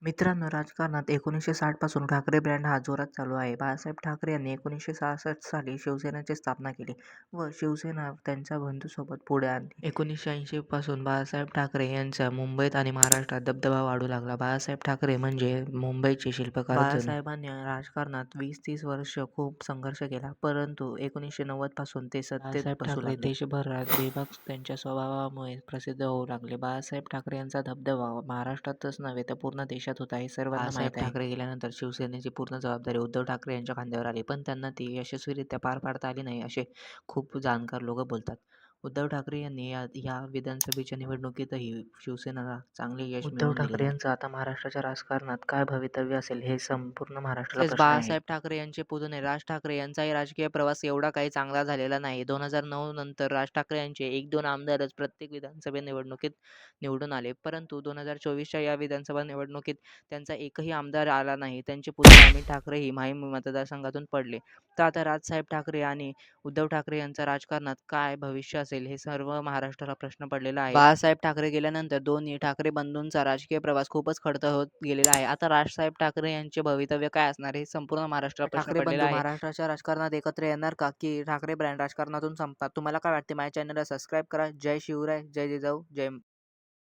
मित्रांनो, राजकारणात 1960 पासून ठाकरे ब्रँड हा जोरात चालू आहे. बाळासाहेब ठाकरे यांनी 1966 साली शिवसेनेची स्थापना केली व शिवसेना त्यांच्या बंधूंसोबत पुढे आणली. 1980 पासून बाळासाहेब ठाकरे यांचा मुंबईत आणि महाराष्ट्रात दबदबा वाढू लागला. बाळासाहेब ठाकरे म्हणजे मुंबईचे शिल्पकार जणू. बाळासाहेबांनी राजकारणात 20-30 वर्ष खूप संघर्ष केला, परंतु 1990 पासून ते सत्तेत बसू लागले. देशभरात बेबाक त्यांच्या स्वभावामुळे प्रसिद्ध होऊ लागले. बाळासाहेब ठाकरे यांचा दबदबा महाराष्ट्रातच नव्हे तर पूर्ण देशात होता हे सर्वांना माहीत आहे. ठाकरे गेल्यानंतर शिवसेनेची पूर्ण जबाबदारी उद्धव ठाकरे यांच्या खांद्यावर आली, पण त्यांना ती यशस्वीरित्या पार पाडता आली नाही असे खूप जाणकार लोक बोलतात. उद्धव ठाकरे यांनी या विधानसभेच्या निवडणुकीतही शिवसेनेला चांगले यश मिळवून दिले. उद्धव ठाकरे यांचं आता महाराष्ट्राच्या राजकारणात काय भवितव्य असेल हे संपूर्ण महाराष्ट्राला प्रश्न आहे. बाळासाहेब ठाकरे यांचे पुतणे राज ठाकरे यांचाही राजकीय प्रवास एवढा काही चांगला झालेला नाही. 2009 नंतर राज ठाकरे यांचे 1-2 आमदारच प्रत्येक विधानसभा निवडणुकीत निवडून आले, परंतु 2024च्या या विधानसभा निवडणुकीत त्यांचा एकही आमदार आला नाही. त्यांचे पुतणे अमित ठाकरेही माही मतदारसंघातून पडले. तर आता राजसाहेब ठाकरे आणि उद्धव ठाकरे यांचा राजकारणात काय भविष्य असेल हे सर्व महाराष्ट्राला प्रश्न पडलेला आहे. बाळासाहेब ठाकरे गेल्यानंतर दोन्ही ठाकरे बंधूंचा राजकीय प्रवास खूपच खडतर होत गेलेला आहे. आता राजसाहेब ठाकरे यांचे भवितव्य काय असणार हे संपूर्ण महाराष्ट्राला प्रश्न पडलेला आहे. महाराष्ट्राच्या राजकारणात एकत्र येणार का, की ठाकरे ब्रँड राजकारणातून संपतात? तुम्हाला काय वाटते? माझ्या चॅनलला सबस्क्राईब करा. जय शिवराय, जय जिजाऊ, जय